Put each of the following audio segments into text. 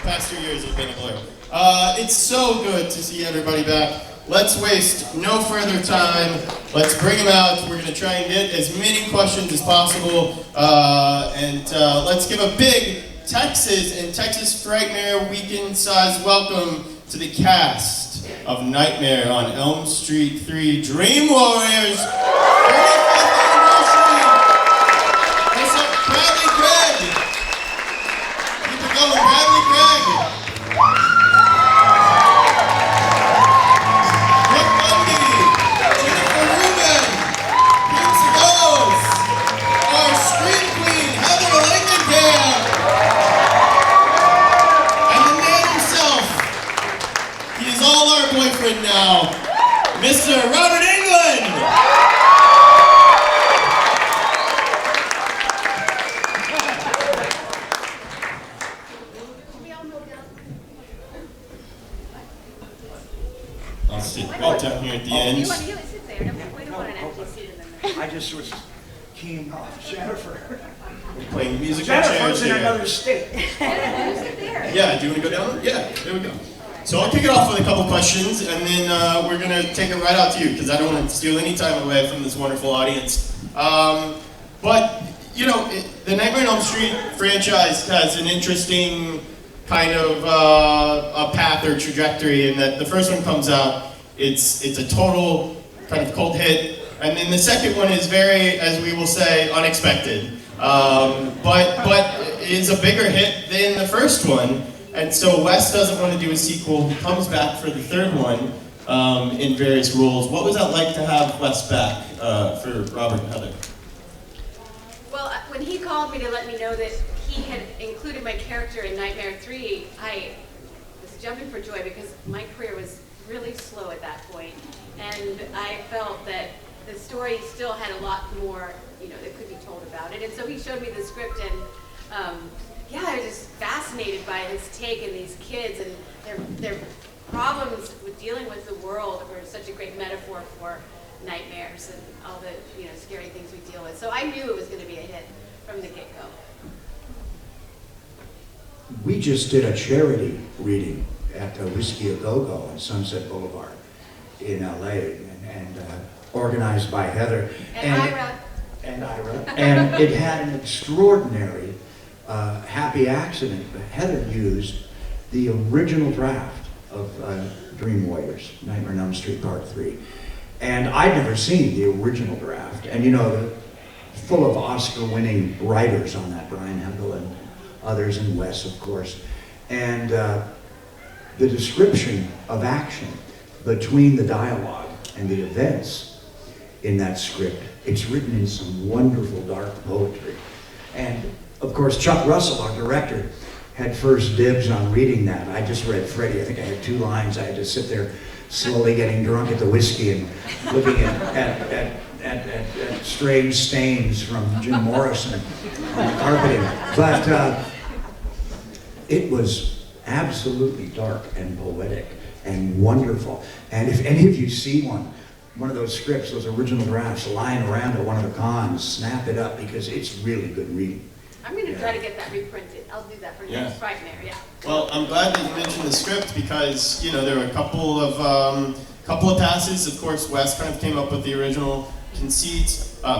past 2 years have been a blur. It's so good to see everybody back. Let's waste no further time. Let's bring them out. We're going to try and get as many questions as possible. Let's give a big Texas and Texas Frightmare weekend size welcome to the cast of Nightmare on Elm Street 3 Dream Warriors 35th anniversary. What's up, Bradley Gregg? Keep it going, Bradley Gregg. Bundy, Rubin, Sagoes, our screen queen, Langenkamp, and the man himself. He is all our boyfriend now, Mr. Robert England. I'll sit right down here at the end. You want to sit there. We don't want an empty seat in there. I just was keying off Jennifer. We're playing musical chairs Jennifer's in here. another state. Sit there. Yeah, do you want to go down? Yeah, there we go. So I'll kick it off with a couple questions, and then we're going to take it right out to you, because I don't want to steal any time away from this wonderful audience. But, you know, the Nightmare on Elm Street franchise has an interesting kind of a path or trajectory, in that the first one comes out, it's a total kind of cult hit, and then the second one is very, as we will say, unexpected. But is a bigger hit than the first one. And so Wes doesn't want to do a sequel. He comes back for the third one in various roles. What was that like to have Wes back for Robert and Heather? Well, when he called me to let me know that he had included my character in Nightmare 3, I was jumping for joy, because my career was really slow at that point. And I felt that the story still had a lot more, that could be told about it. And so he showed me the script, and yeah, I was just fascinated by his take on these kids and their problems with dealing with the world were such a great metaphor for nightmares and all the scary things we deal with. So I knew it was going to be a hit from the get-go. We just did a charity reading at Whiskey A Go-Go on Sunset Boulevard in LA, and organized by Heather. And Ira. And it had an extraordinary happy accident. Heather used the original draft of Dream Warriors, Nightmare on Elm Street Part 3. And I'd never seen the original draft. And full of Oscar-winning writers on that, Brian Hempel and others, and Wes, of course. And the description of action between the dialogue and the events in that script, it's written in some wonderful dark poetry. And of course, Chuck Russell, our director, had first dibs on reading that. I just read Freddy. I think I had 2 lines. I had to sit there slowly getting drunk at the whiskey and looking at strange stains from Jim Morrison on the carpeting. But it was absolutely dark and poetic and wonderful. And if any of you see one of those scripts, those original drafts lying around at one of the cons, snap it up, because it's really good reading. I'm going to try to get that reprinted. I'll do that for next Frightmare, yeah. Well, I'm glad that you mentioned the script, because there were a couple of passes. Of course, Wes kind of came up with the original conceit.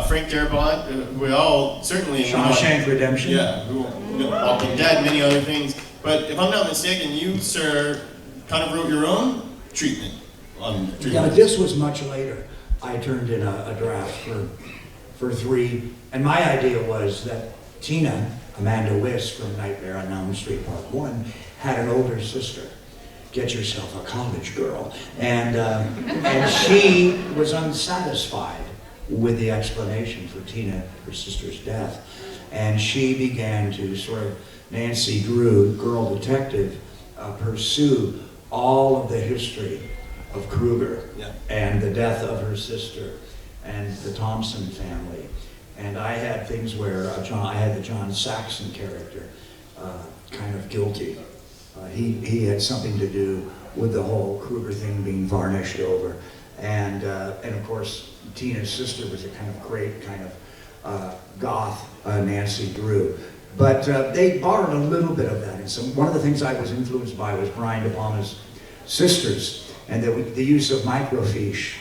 Frank Darabont, we all certainly Shawshank Redemption. Yeah, Walking Dead, many other things. But if I'm not mistaken, you, sir, kind of wrote your own treatment on Dream. Yeah, but this was much later. I turned in a draft for 3, and my idea was that Tina, Amanda Wiss from Nightmare on Elm Street Part 1, had an older sister. Get yourself a college girl. And she was unsatisfied with the explanation for Tina, her sister's death. And she began to sort of, Nancy Drew, girl detective, pursue all of the history of Krueger and the death of her sister and the Thompson family. And I had things where I had the John Saxon character kind of guilty. He had something to do with the whole Krueger thing being varnished over. And of course, Tina's sister was a kind of great kind of goth Nancy Drew, But they borrowed a little bit of that. And so one of the things I was influenced by was Brian De Palma's Sisters, and the use of microfiche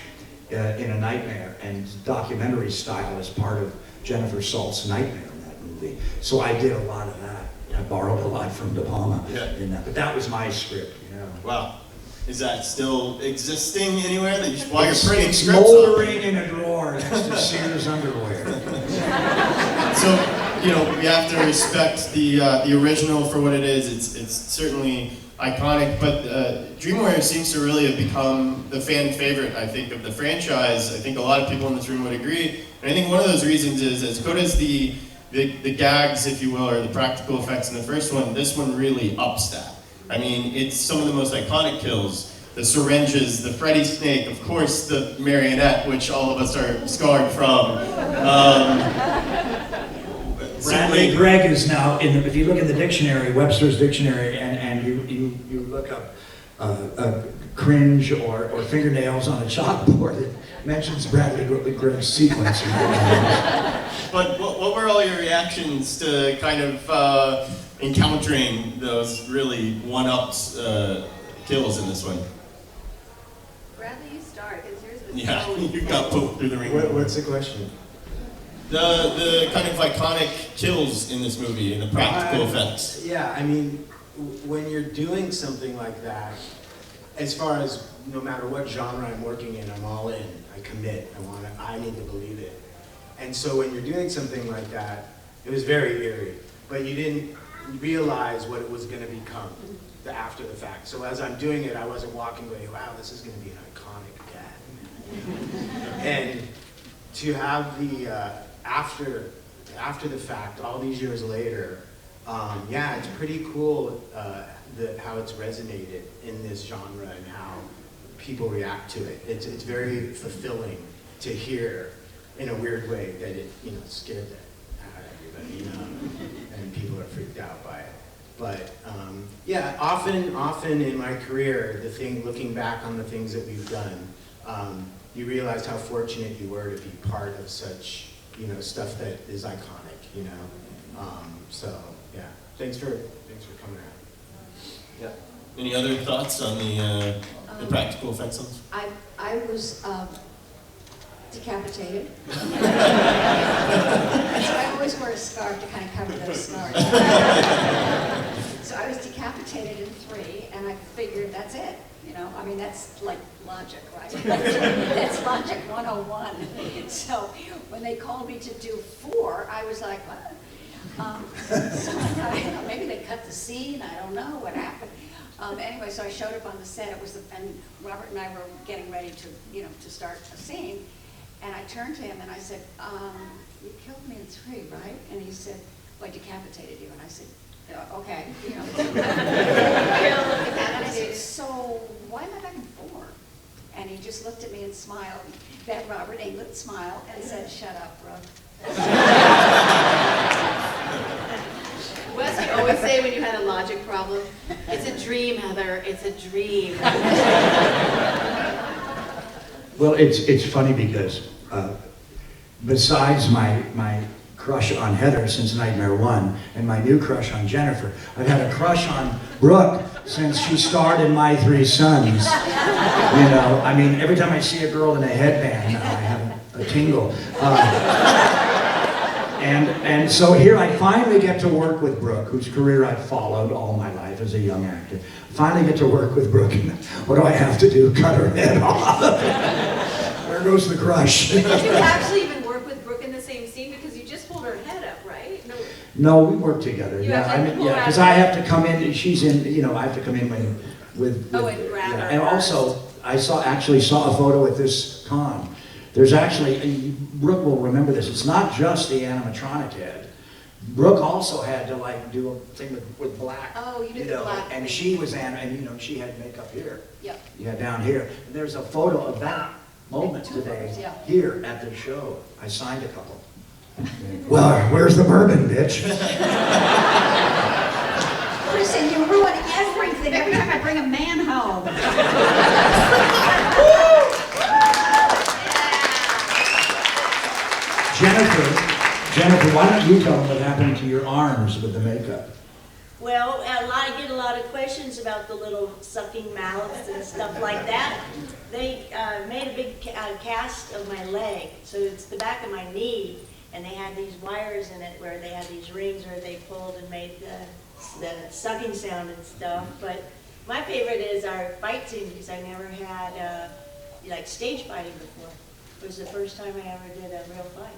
in a nightmare and documentary style as part of Jennifer Salt's Nightmare in that movie. So I did a lot of that. I borrowed a lot from De Palma in that, but that was my script. Yeah. Wow. Is that still existing anywhere? That while you're printing It's scripts moldering in a drawer next to Sears underwear. So, we have to respect the original for what it is. It's certainly iconic, but Dream Warrior seems to really have become the fan favorite, I think, of the franchise. I think a lot of people in this room would agree. And I think one of those reasons is, as good as the gags, if you will, or the practical effects in the first one, this one really ups that. I mean, it's some of the most iconic kills. The syringes, the Freddy snake, of course the marionette, which all of us are scarred from. Bradley Gregg is now, if you look in the dictionary, Webster's dictionary, and you look up cringe or fingernails on a chalkboard, it mentions Bradley Gregg's sequence. But what were all your reactions to kind of encountering those really one-ups kills in this one? Bradley, you start, because yours was Yeah, so you got put through the ring. What's the question? The kind of iconic kills in this movie and the practical effects. Yeah, I mean, when you're doing something like that, as far as no matter what genre I'm working in, I'm all in. I commit. I need to believe it. And so when you're doing something like that, it was very eerie. But you didn't realize what it was going to become after the fact. So as I'm doing it, I wasn't walking away, wow, this is going to be an iconic gag. And to have the after the fact, all these years later, yeah, it's pretty cool how it's resonated in this genre and how people react to it. It's very fulfilling to hear in a weird way that it scared the out of everybody, and people are freaked out by it. But yeah, often in my career, looking back on the things that we've done, you realize how fortunate you were to be part of such stuff that is iconic. So yeah, thanks for coming out. Yeah. Any other thoughts on the practical effects on this? I was decapitated. So I always wear a scarf to kind of cover those scars. So I was decapitated in 3, and I figured that's it. I mean, that's like logic, right? That's logic 101. So when they called me to do 4, I was like, what? So I thought, maybe they cut the scene. I don't know what happened. Anyway, so I showed up on the set. And Robert and I were getting ready to start a scene. And I turned to him and I said, you killed me in 3, right? And he said, well, I decapitated you. And I said, okay. And I said, so why am I back in 4? And he just looked at me and smiled, that Robert Englund smile, and said, shut up, Brooke. What does he always say when you had a logic problem? It's a dream, Heather. It's a dream. Well, it's funny because besides my crush on Heather since Nightmare 1 and my new crush on Jennifer, I've had a crush on Brooke since she starred in My 3 Sons. I mean, every time I see a girl in a headband, I have a tingle. And so here I finally get to work with Brooke, whose career I've followed all my life as a young actor. Finally get to work with Brooke, and what do I have to do? Cut her head off. There goes the crush. Did you actually even work with Brooke in the same scene? Because you just pulled her head up, right? No, we work together. You Yeah, have to pull her because out. I have to come in. She's in. I have to come in with. Oh, and grab her And also, I actually saw a photo at this con. There's actually, and Brooke will remember this. It's not just the animatronic head. Brooke also had to do a thing with black. Oh, you did the black And thing. she was she had makeup here. Yep. Yeah, down here. And there's a photo of that moment Two today photos, yeah. here at the show. I signed a couple. Well, where's the bourbon, bitch? Listen, you ruin everything every time I bring a man home. Jennifer, why don't you tell them what happened to your arms with the makeup? Well, I get a lot of questions about the little sucking mouths and stuff like that. They made a big cast of my leg, so it's the back of my knee, and they had these wires in it where they had these rings where they pulled and made the sucking sound and stuff. But my favorite is our fight scene, because I never had like stage fighting before. It was the first time I ever did a real fight.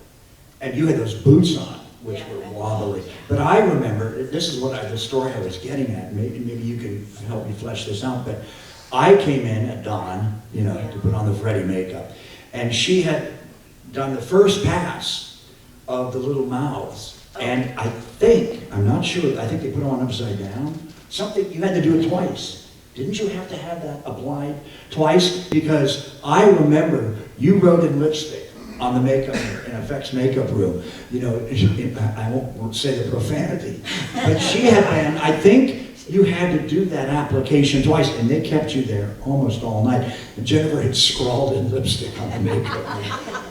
And you had those boots on, which Yeah, were I- wobbly. But I remember, this is the story I was getting at. Maybe you can help me flesh this out. But I came in at dawn, to put on the Freddy makeup, and she had done the first pass of the little mouths. Oh. And I'm not sure, I think they put them on upside down. Something, you had to do it twice. Didn't you have to have that applied twice? Because I remember you wrote in lipstick on the makeup, in effects makeup room, I won't say the profanity, but she had been, I think you had to do that application twice, and they kept you there almost all night. And Jennifer had scrawled in lipstick on the makeup room,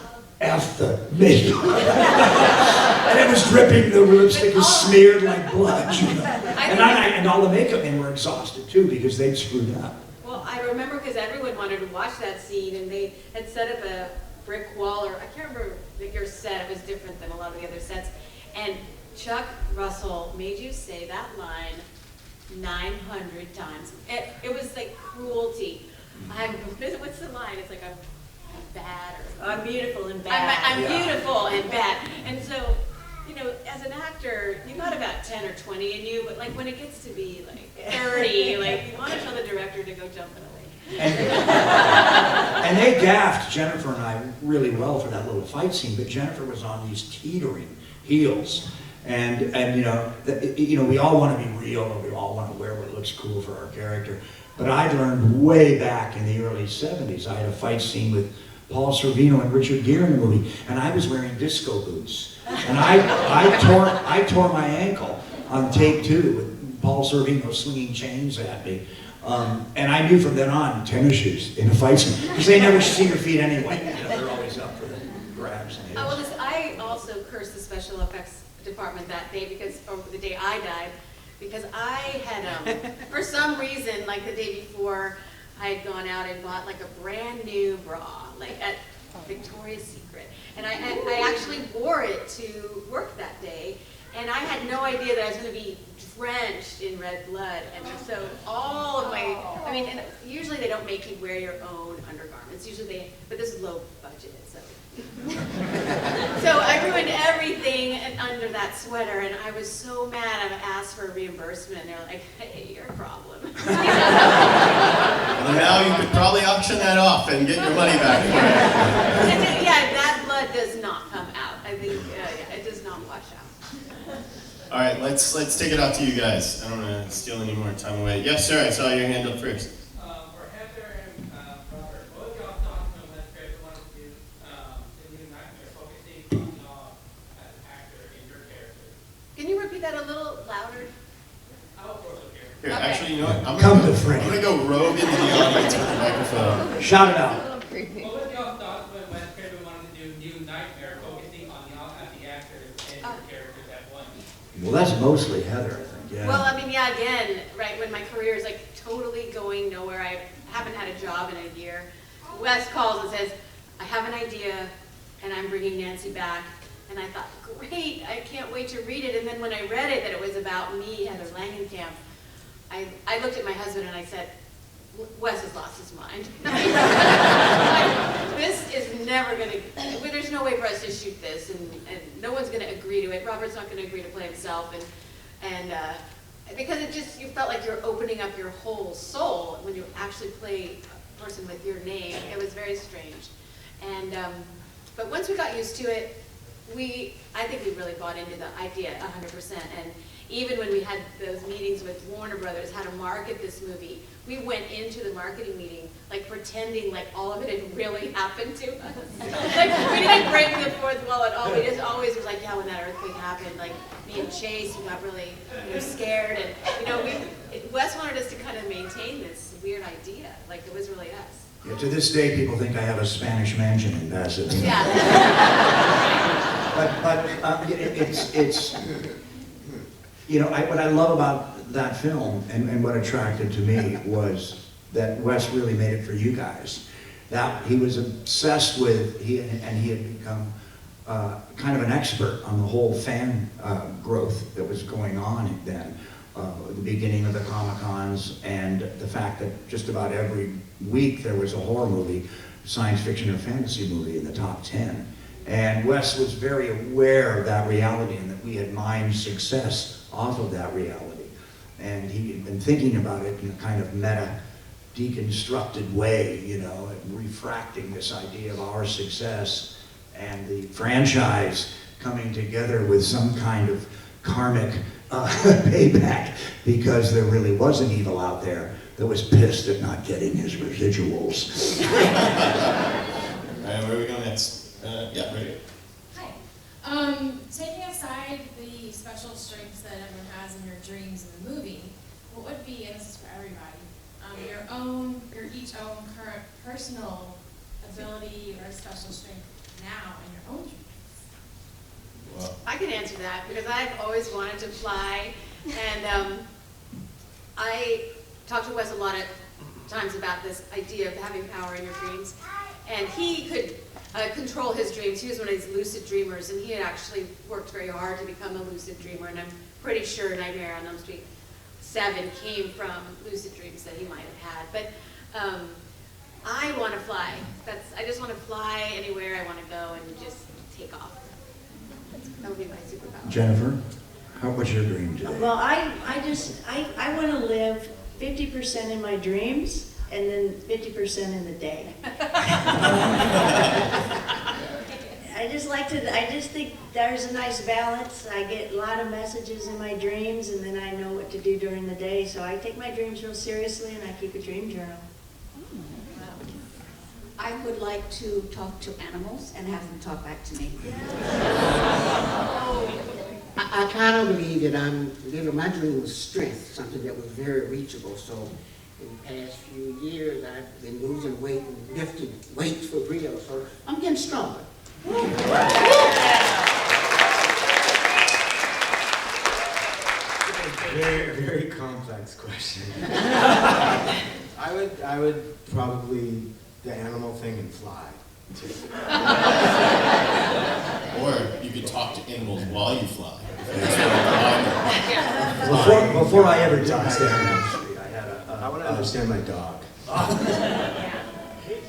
F the makeup. And it was dripping, the lipstick was smeared like blood, And all the makeup men were exhausted too, because they'd screwed up. Well, I remember because everyone wanted to watch that scene, and they had set up a brick wall, or I can't remember your set, it was different than a lot of the other sets. And Chuck Russell made you say that line 900 times. It was like cruelty. What's the line? It's like I'm bad, or I'm beautiful and bad. I'm beautiful and bad. And so, as an actor, you got about 10 or 20 in you, but like when it gets to be like 30, like you want to tell the director to go jump in a lake. And they gaffed Jennifer and I really well for that little fight scene, but Jennifer was on these teetering heels. And we all want to be real, and we all want to wear what looks cool for our character. But I learned way back in the early 70s, I had a fight scene with Paul Sorvino and Richard Gere in the movie, and I was wearing disco boots. And I tore my ankle on take 2 with Paul Sorvino swinging chains at me. And I knew from then on, tennis shoes in a fight scene, because they never see your feet anyway. They're always up for the grabs and hits. I also cursed the special effects department that day or the day I died, because I had, for some reason, like the day before, I had gone out and bought like a brand new bra, like at Victoria's Secret. And I actually wore it to work that day, and I had no idea that I was going to be drenched in red blood. And so all of and usually they don't make you wear your own undergarments. Usually but this is low budget, so. So I ruined everything under that sweater, and I was so mad. I asked for a reimbursement, and they're like, hey, your problem. Well, now you could probably auction that off and get your money back for it. And that blood does not come out. I think, it does not wash out. All right, let's take it out to you guys. I don't want to steal any more time away. Yes, sir, I saw your hand up first. For Heather and Robert, what was your thoughts on when Freddy wanted to do the new Nightmare, focusing on y'all as an actor in your character? Can you repeat that a little louder? I will force it here. Here, Okay. actually, you know what? Come to Freddy. I'm going to go rogue into the audience with the microphone. Shout it out. What was your thoughts when Freddy wanted to do new Nightmare, focusing on y'all as the actors and your characters at once? Well, that's mostly Heather, I think, yeah. Well, again, right, when my career is like totally going nowhere, I haven't had a job in a year, Wes calls and says, I have an idea, and I'm bringing Nancy back. And I thought, great, I can't wait to read it. And then when I read it, that it was about me, Heather Langenkamp, I looked at my husband and I said, Wes has lost his mind. This is never going to, there's no way for us to shoot this, and no one's going to agree to it. Robert's not going to agree to play himself, and because you felt like you're opening up your whole soul when you actually play a person with your name. It was very strange. And but once we got used to it, I think we really bought into the idea 100%. And even when we had those meetings with Warner Brothers, how to market this movie, we went into the marketing meeting like pretending like all of it had really happened to us. Like we didn't break the fourth wall at all. We just always was like, yeah, when that earthquake happened, like me and Chase, we got really scared, and Wes wanted us to kind of maintain this weird idea, like it was really us. Yeah, to this day, people think I have a Spanish mansion in Pasadena. Yeah. It's you know, what I love about that film and what attracted to me was that Wes really made it for you guys. That he was obsessed with, he had become kind of an expert on the whole fan growth that was going on then. The beginning of the Comic-Cons and the fact that just about every week there was a horror movie, science fiction or fantasy movie in the top 10. And Wes was very aware of that reality and that we had mined success off of that reality. And he had been thinking about it in a kind of meta, deconstructed way, you know, and refracting this idea of our success and the franchise coming together with some kind of karmic payback, because there really was an evil out there that was pissed at not getting his residuals. All right, where are we going next? Yeah, right here. Hi. Taking aside the special strengths that everyone has in your dreams in the movie, what would be, and this is for everybody, your each own current personal ability or special strength now in your own dreams? Well, I can answer that because I've always wanted to fly, and I talked to Wes a lot of times about this idea of having power in your dreams, and he could control his dreams. He was one of these lucid dreamers, and he had actually worked very hard to become a lucid dreamer, and I'm pretty sure Nightmare on Elm Street 7 came from lucid dreams that he might have had. But I want to fly. I just want to fly anywhere I want to go and just take off. That would be my superpower. Jennifer, what's your dream today? Well, I want to live 50% in my dreams and then 50% in the day. I just think there's a nice balance. I get a lot of messages in my dreams, and then I know what to do during the day. So I take my dreams real seriously, and I keep a dream journal. I would like to talk to animals and have them talk back to me. I kind of believe that my dream was strength, something that was very reachable. So in the past few years, I've been losing weight and lifting weights for real. So I'm getting stronger. Very, very complex question. I would probably the animal thing and fly. or you could talk to animals while you fly. Before I ever did Elm Street, I want to understand my dog.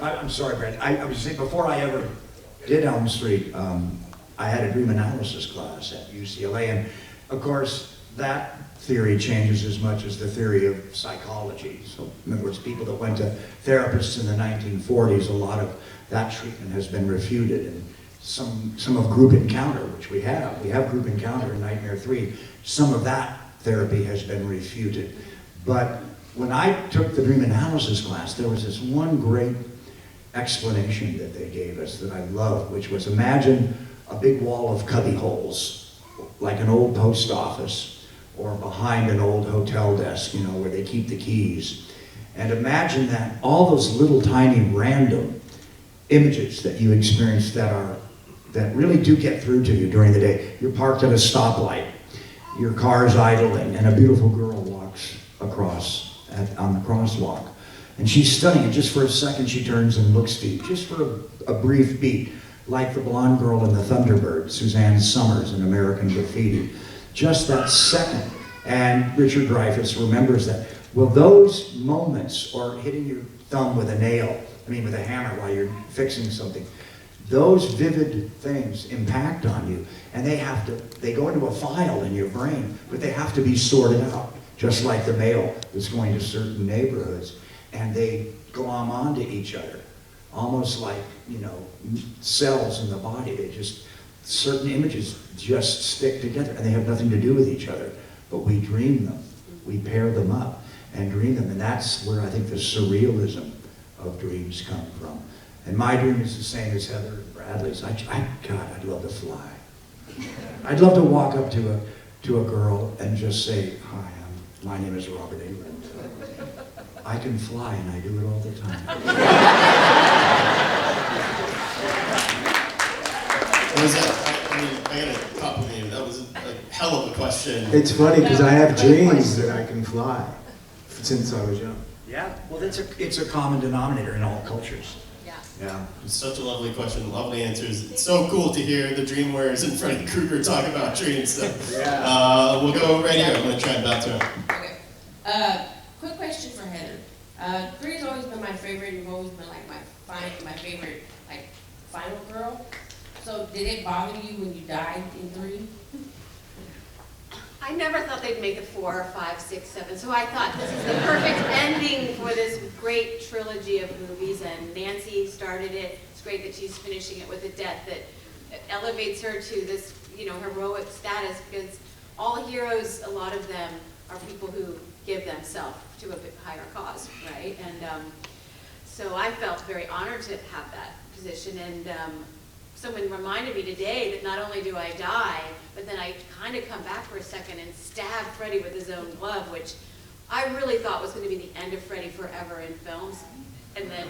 I'm sorry, Brandon. I was saying, before I ever did Elm Street, I had a dream analysis class at UCLA, and of course, that theory changes as much as the theory of psychology. So, in other words, people that went to therapists in the 1940s, a lot of that treatment has been refuted, and some of group encounter, which we have group encounter in Nightmare 3, some of that therapy has been refuted. But when I took the dream analysis class, there was this one great explanation that they gave us that I loved, which was, imagine a big wall of cubby holes, like an old post office, or behind an old hotel desk, you know, where they keep the keys. And imagine that all those little tiny random images that you experience that really do get through to you during the day. You're parked at a stoplight, your car's idling, and a beautiful girl walks across on the crosswalk. And she's studying, and just for a second she turns and looks to you, just for a brief beat, like the blonde girl in the Thunderbird, Suzanne Summers in American Graffiti. Just that second. And Richard Dreyfuss remembers that. Well, those moments, or hitting your thumb with with a hammer while you're fixing something, those vivid things impact on you, and they go into a file in your brain, but they have to be sorted out, just like the mail that's going to certain neighborhoods, and they glom onto each other, almost like, cells in the body. Certain images just stick together, and they have nothing to do with each other, but we dream them. We pair them up and dream them, and that's where I think the surrealism of dreams come from. And my dream is the same as Heather and Bradley's. God, I'd love to fly. I'd love to walk up to a girl and just say, "Hi, my name is Robert England. I can fly, and I do it all the time." Was that, hell of a question. It's funny because I have dreams that I can fly since I was young. Yeah, well, it's a common denominator in all cultures. Yeah. Yeah. It's such a lovely question, lovely answers. It's so cool to hear the dream wearers and Freddy Krueger talk about dreams. So, we'll go right here. I'm going to try and bounce around. Okay. Quick question for Heather. 3 has always been my favorite. You've always been like my favorite, like, final girl. So did it bother you when you died in 3? I never thought they'd make it 4, 5, 6, 7. So I thought this is the perfect ending for this great trilogy of movies. And Nancy started it. It's great that she's finishing it with a death that elevates her to this, heroic status. Because all heroes, a lot of them are people who give themselves to a bit higher cause, right? And so I felt very honored to have that position. And someone reminded me today that not only do I die, but then I kind of come back for a second and stab Freddy with his own glove, which I really thought was going to be the end of Freddy forever in films. And then,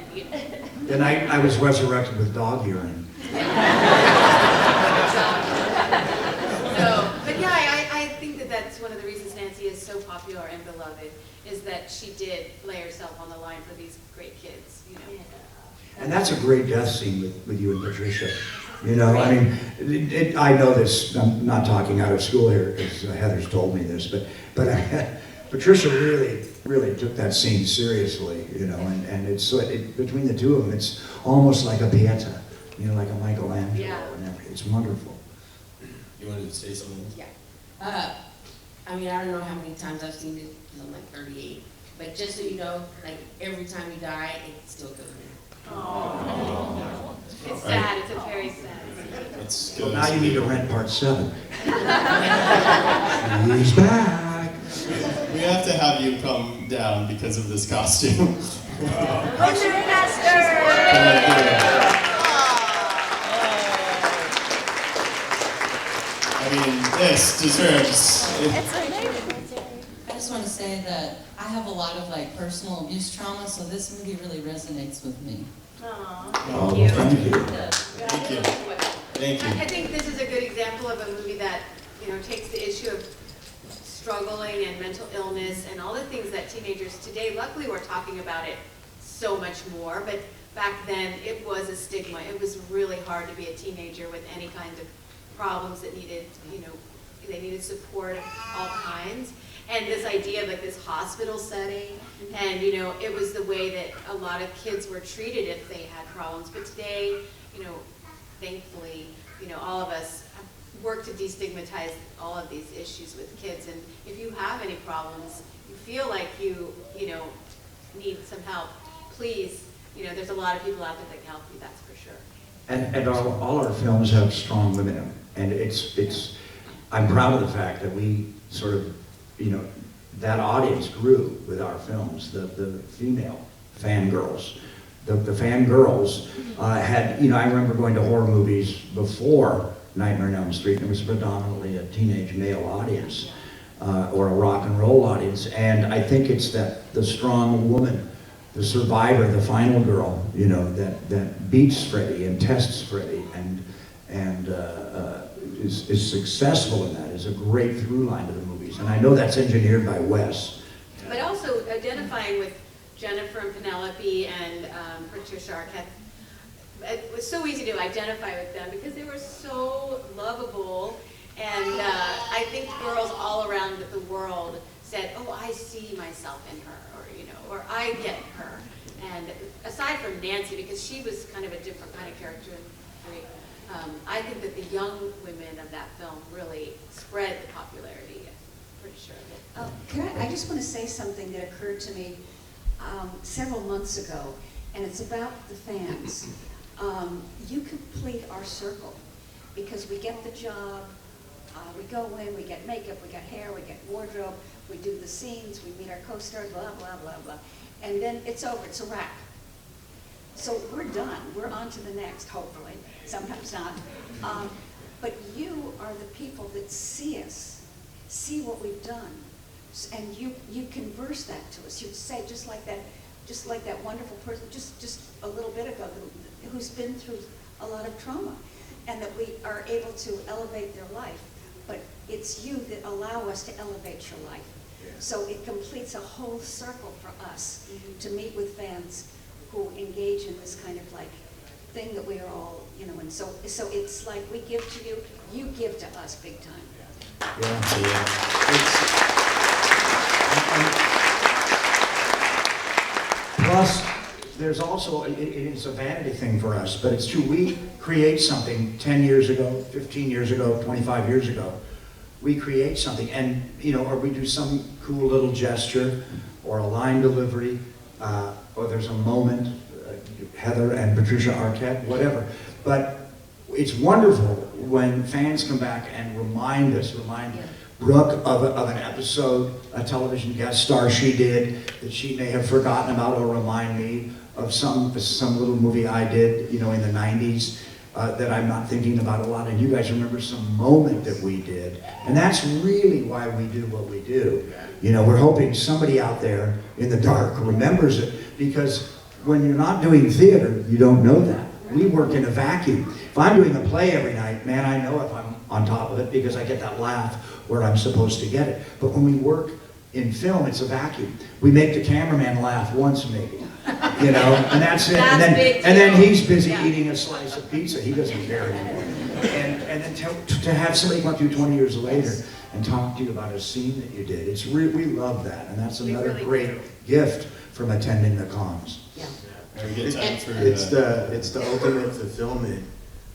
Then I was resurrected with dog urine. So, but yeah, I think that that's one of the reasons Nancy is so popular and beloved, is that she did lay herself on the line for these great kids, And that's a great death scene with you and Patricia. I mean, I know this, I'm not talking out of school here, because Heather's told me this, but Patricia really took that scene seriously, and it's between the two of them, it's almost like a Pieta, like a Michelangelo, and everything. It's wonderful. You wanted to say something? Yeah. I mean, I don't know how many times I've seen it, because I'm like 38. But just so you know, like, every time you die, it still kills me. Oh. It's sad. It's a very sad scene. Well, now you need to rent part 7. He's back. We have to have you come down because of this costume. Butcher Master! I mean, this deserves. I just want to say that I have a lot of personal abuse trauma, so this movie really resonates with me. Oh, Thank you. Thank you. Thank you. Thank you. I think this is a good example of a movie that, takes the issue of struggling and mental illness and all the things that teenagers today, luckily we're talking about it so much more, but back then it was a stigma. It was really hard to be a teenager with any kind of problems that needed, they needed support of all kinds. And this idea of this hospital setting, and it was the way that a lot of kids were treated if they had problems. But today, thankfully, all of us have worked to destigmatize all of these issues with kids. And if you have any problems, you feel like you need some help, please, there's a lot of people out there that can help you, that's for sure. And all our films have strong women in them. And I'm proud of the fact that we sort of, that audience grew with our films, the female fangirls. The fangirls had, I remember going to horror movies before Nightmare on Elm Street, and it was predominantly a teenage male audience, or a rock and roll audience. And I think it's the strong woman, the survivor, the final girl, that beats Freddy and tests Freddy and is successful in that, is a great through line to the movies. And I know that's engineered by Wes. But also identifying with Jennifer and Penelope and Patricia Arquette, it was so easy to identify with them because they were so lovable. And I think girls all around the world said, oh, I see myself in her, or I get her. And aside from Nancy, because she was kind of a different kind of character, I think that the young women of that film really spread the popularity. I'm pretty sure of it. I just want to say something that occurred to me several months ago, and it's about the fans. You complete our circle because we get the job, we go in, we get makeup, we get hair, we get wardrobe, we do the scenes, we meet our co-stars, blah, blah, blah, blah. And then it's over, it's a wrap. So we're done, we're on to the next, hopefully, sometimes not. But you are the people that see us, see what we've done, and you converse that to us. You say, just like that wonderful person, just a little bit ago, who's been through a lot of trauma, and that we are able to elevate their life but it's you that allow us to elevate your life. Yeah. So it completes a whole circle for us to meet with fans who engage in this kind of like thing that we are all, you know, and so it's like we give to you, you give to us big time. Plus, there's also, it's a vanity thing for us, but it's true, we create something 10 years ago, 15 years ago, 25 years ago. We create something and, you know, or we do some cool little gesture or a line delivery, or there's a moment, Heather and Patricia Arquette, whatever. But it's wonderful when fans come back and remind Brooke of an episode, a television guest star she did that she may have forgotten about, or remind me of some little movie I did, you know, in the 90s that I'm not thinking about a lot, and you guys remember some moment that we did. And that's really why we do what we do. You know, we're hoping somebody out there in the dark remembers it, because when you're not doing theater, you don't know that. We work in a vacuum. If I'm doing a play every night, man, I know if I'm on top of it because I get that laugh where I'm supposed to get it. But when we work in film, it's a vacuum. We make the cameraman laugh once maybe, you know, and that's it. That's and then he's busy eating a slice of pizza. He doesn't care anymore. And then to have somebody come up to you 20 years later and talk to you about a scene that you did, it's we love that, and that's another great gift from attending the cons. Yeah. Very good time for It's the ultimate fulfillment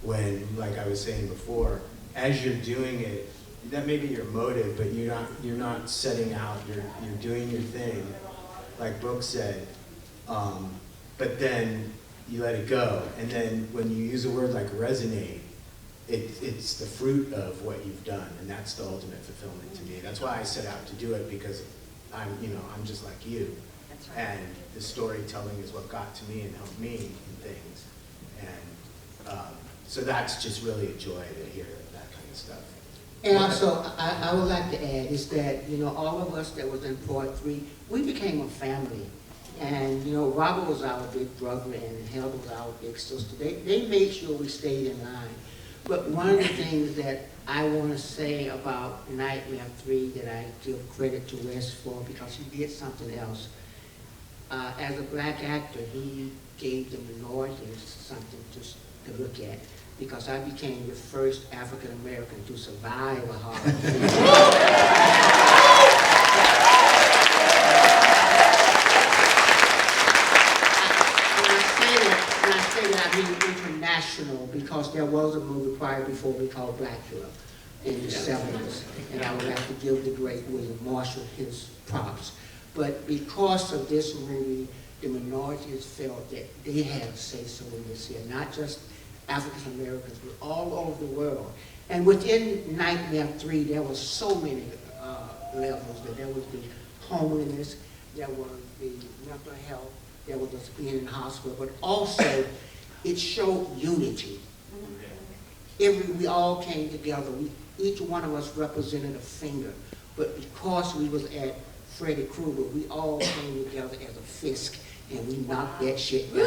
when, like I was saying before, as you're doing it, that may be your motive, but you're not setting out. You're doing your thing, like Brooke said. But then you let it go, and then when you use a word like resonate, it's the fruit of what you've done, and that's the ultimate fulfillment to me. That's why I set out to do it, because I'm just like you. That's right. And the storytelling is what got to me and helped me in things. And so that's just really a joy to hear that kind of stuff. And also, I would like to add is that, you know, all of us that was in Part 3, we became a family. And, you know, Robert was our big brother and Heather was our big sister. They made sure we stayed in line. But one of the things that I want to say about Nightmare 3 that I give credit to Wes for, because he did something else. As a black actor, he gave the minorities something to look at, because I became the first African American to survive a horror film. When I say that, I mean international, because there was a movie prior before me called Blackula in the 70s, and I would have to give the great William Marshall his props. But because of this movie, the minorities felt that they had a say-so in this here, not just African Americans, but all over the world. And within Nightmare 3, there was so many levels. That there was the homelessness, there was the mental health, there was us being in the hospital, but also it showed unity. We all came together. Each one of us represented a finger, but because we was at Freddy Krueger, we all came together as a fist, and we knocked that shit down.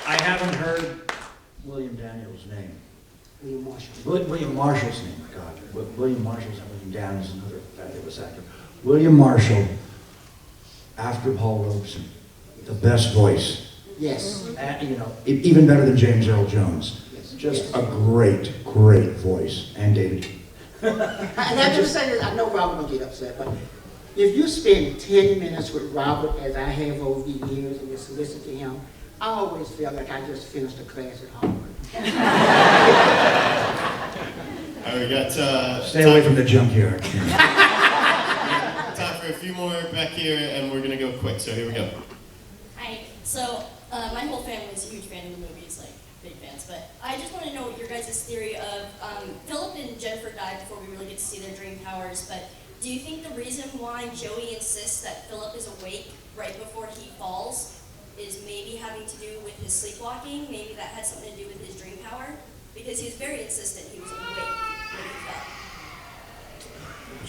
I haven't heard William Daniels' name. William Marshall. William Marshall's name, God. William Marshall's and William Daniels is another fabulous actor. William Marshall, after Paul Robeson, the best voice. Yes. You know, even better than James Earl Jones. Yes. Just a great, great voice. And David. And I just say this, I know Robert will get upset, but if you spend 10 minutes with Robert, as I have over the years, and just listen to him, I always feel like I just finished a class at Harvard. All right, we got Stay away from the junkyard. time for a few more back here, and we're gonna go quick. So here we go. Hi. So my whole family is a huge fan of the movies, like big fans. But I just want to know your guys' theory of Philip and Jennifer died before we really get to see their dream powers. But do you think the reason why Joey insists that Philip is awake right before he falls is maybe having to do with his sleepwalking? Maybe that had something to do with his dream power? Because he was very insistent he was awake when he fell.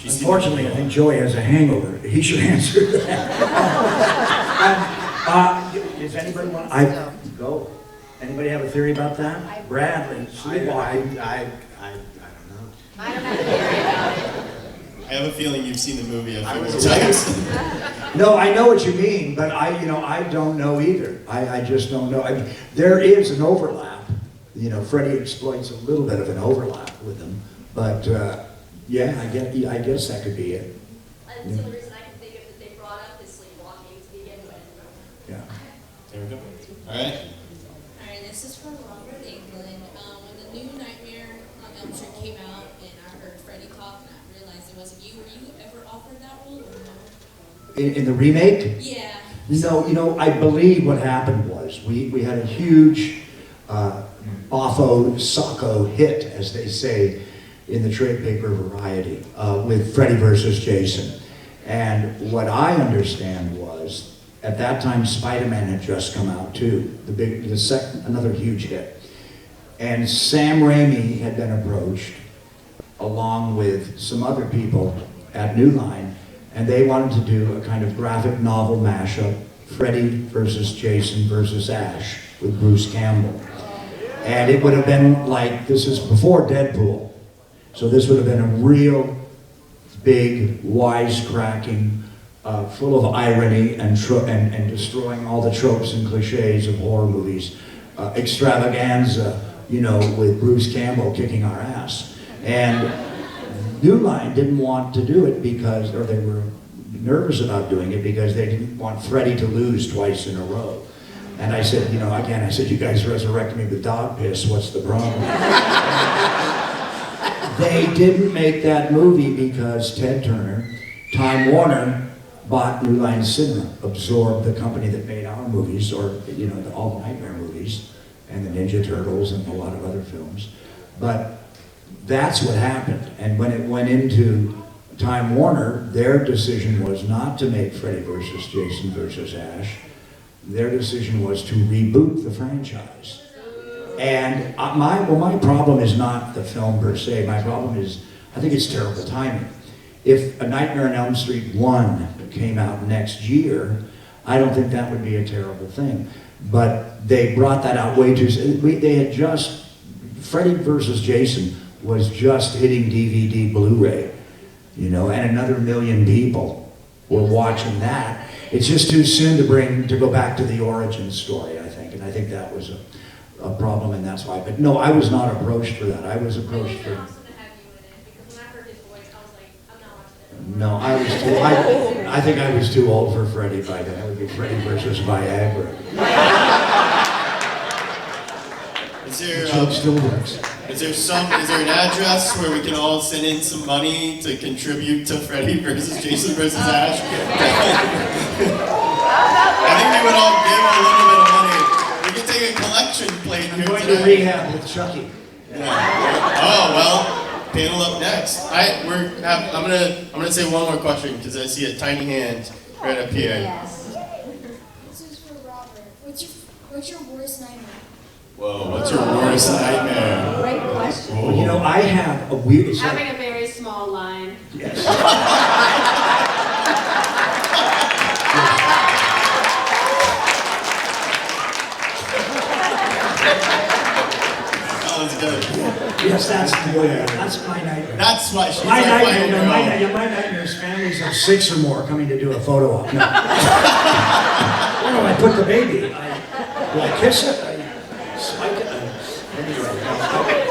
Unfortunately, I think Joey has a hangover. He should answer that. Does anybody want? Go. Anybody have a theory about that? Bradley, sleepwalking. I don't know. I don't have a theory about it. I have a feeling you've seen the movie a few times. No, I know what you mean, but I don't know either. I just don't know. I mean, there is an overlap. Freddy exploits a little bit of an overlap with them, but yeah, I guess that could be it. And so the reason I can think of that they brought up is sleepwalking to begin with. Yeah. There we go. All right. Alright, this is from Robert England. When the new Nightmare on Elm Street came out and I heard Freddy cough and I realized it wasn't you, were you ever offered that role or no? In the remake? Yeah. No, I believe what happened was we had a huge boffo socko hit, as they say in the trade paper Variety, with Freddy versus Jason. And what I understand was, at that time, Spider-Man had just come out too, another huge hit. And Sam Raimi had been approached, along with some other people at New Line, and they wanted to do a kind of graphic novel mashup, Freddy versus Jason versus Ash, with Bruce Campbell. And it would have been like, this is before Deadpool, so this would have been a real big, wisecracking, full of irony and destroying all the tropes and cliches of horror movies, extravaganza, with Bruce Campbell kicking our ass. And New Line didn't want to do it because, or they were nervous about doing it because they didn't want Freddy to lose twice in a row. And I said, I said, you guys resurrected me with dog piss, what's the problem? They didn't make that movie because Ted Turner, Time Warner, bought New Line Cinema, absorbed the company that made our movies, or, all the Nightmare movies, and the Ninja Turtles and a lot of other films. But that's what happened. And when it went into Time Warner, their decision was not to make Freddy versus Jason versus Ash. Their decision was to reboot the franchise. And my problem is not the film per se. My problem is, I think it's terrible timing. If A Nightmare on Elm Street 1 came out next year, I don't think that would be a terrible thing. But they brought that out way too soon. They had just, Freddy versus Jason was just hitting DVD Blu-ray, and another 1 million people were watching that. It's just too soon to go back to the origin story, I think. And I think that was a problem, and that's why. But no, I was not approached for that. I was approached for... No, I was too, I think I was too old for Freddy by then. It would be Freddy versus Viagra. Is there, It still works. is there an address where we can all send in some money to contribute to Freddy versus Jason versus Ash? I think we would all give a little bit of money. We could take a collection plate here I'm going today. to rehab with Chucky. Yeah. Oh, well, panel up next. I'm gonna say one more question because I see a tiny hand right up here. Yes. This is for Robert. What's your worst nightmare? Whoa, what's your worst nightmare? Great question. Whoa. I have a weird... it's like- Having a very small line. Yes. That was good. Yes, that's my nightmare. That's why she's My our nightmare, final girl. my nightmare is families of 6 or more coming to do a photo op. No. No, I put the baby. Do I kiss it? I spike it? Anyway.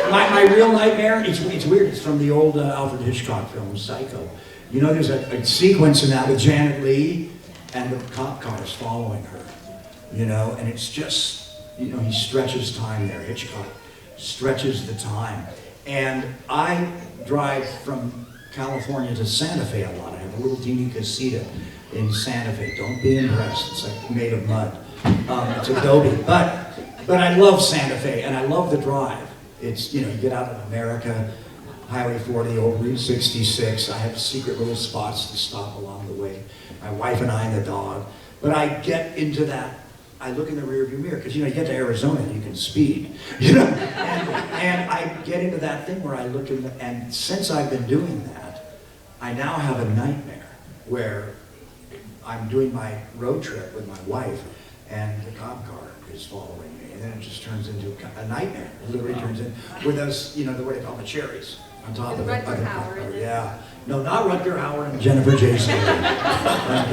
My real nightmare, it's weird. It's from the old Alfred Hitchcock film, Psycho. There's a sequence in that with Janet Leigh and the cop cars following her. And it's just, he stretches time there. Hitchcock stretches the time. And I drive from California to Santa Fe a lot. I have a little teeny casita in Santa Fe. Don't be impressed. It's like made of mud. It's adobe. But I love Santa Fe, and I love the drive. It's, you get out of America, Highway 40, old Route 66. I have secret little spots to stop along the way. My wife and I and the dog. But I get into that. I look in the rearview mirror, because you get to Arizona and you can speed, and I get into that thing where I look in and since I've been doing that, I now have a nightmare where I'm doing my road trip with my wife, and the cop car is following me, and then it just turns into a nightmare. It literally turns in with those, you know, what do they call the cherries on top of it. Rutger Hauer. Yeah. No, not Rutger Hauer and Jennifer Jason.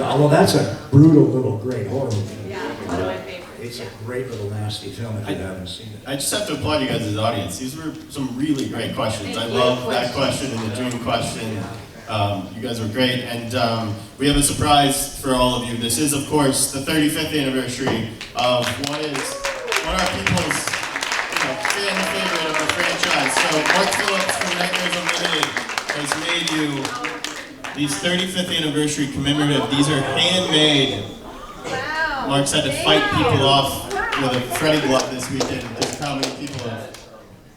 Although that's a brutal little great horror movie. Yeah, one of my favorites. It's a great little nasty film if you haven't seen it. I just have to applaud you guys as audience. These were some really great questions. I love that question and the dream question. You guys were great, and we have a surprise for all of you. This is, of course, the 35th anniversary of one of our people's fan favorite of the franchise. So Mark Phillips from Nightmares Unlimited has made you these 35th anniversary commemorative. These are handmade. Wow. Mark's had to fight people off with a Freddy glove this weekend because of how many people have.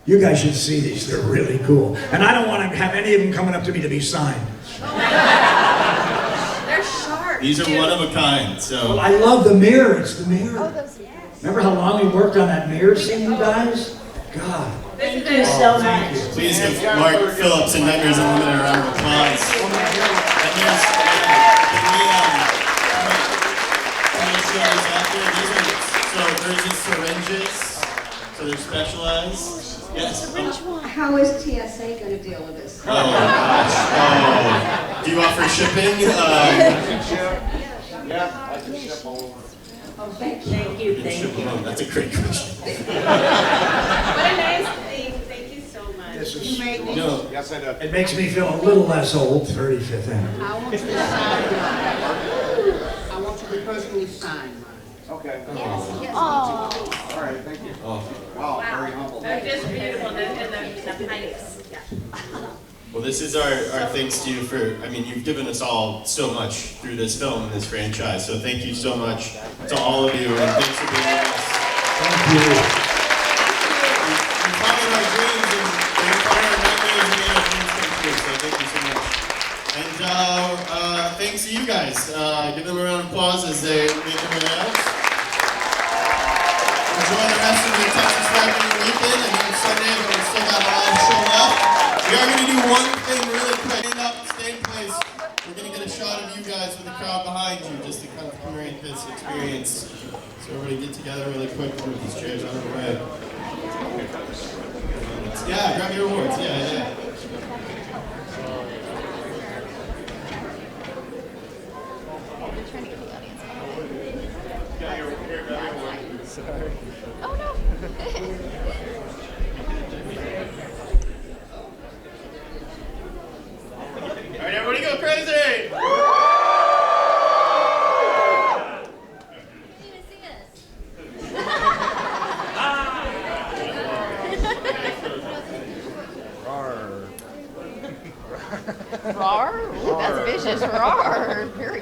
You guys should see these. They're really cool. And I don't want to have any of them coming up to me to be signed. They're sharp. These are one of a kind, so. Well, I love the mirror. It's the mirror. Oh, those, yes. Remember how long we worked on that mirror scene, you guys? God. Thank you so much. Please give Mark Phillips and Nightmares Unlimited a round of applause. And there's, can we show these out there? These are, so there's just syringes, so they're specialized. Yes. How is TSA going to deal with this? Oh gosh. Oh. Do you offer shipping? Yeah, I can ship all over. Oh, thank you. Thank you, Ship thank you. alone. That's a great question. What a nice thing. Thank you so much. This is, No. Yes, I do. it makes me feel a little less old, 35th anniversary. I want you to sign mine. I want you to personally sign mine. Okay. Yes. All right, thank you. Oh. Wow, very humble. They're just beautiful, and the pipes. Yeah. Well, this is our thanks to you for, I mean, you've given us all so much through this film and this franchise, so thank you so much to all of you, and thanks for being with us. Thank you. You followed our dreams, and you followed our nightmares, and made our dreams come true, so thank you so much. And thanks to you guys. Give them a round of applause as they make their way out. Enjoy the rest of the Texas Frightmare weekend, and then Sunday, we've still got a live show left. We are going to do one thing really quick. Stand up, stay in place. We're going to get a shot of you guys with the crowd behind you, just to kind of commemorate this experience. So everybody get together really quick, move these chairs out of the way. Yeah, grab your awards. Yeah. Sorry. Oh no. All right, everybody go crazy! Rawr? Ooh, that's vicious. Rawr. Very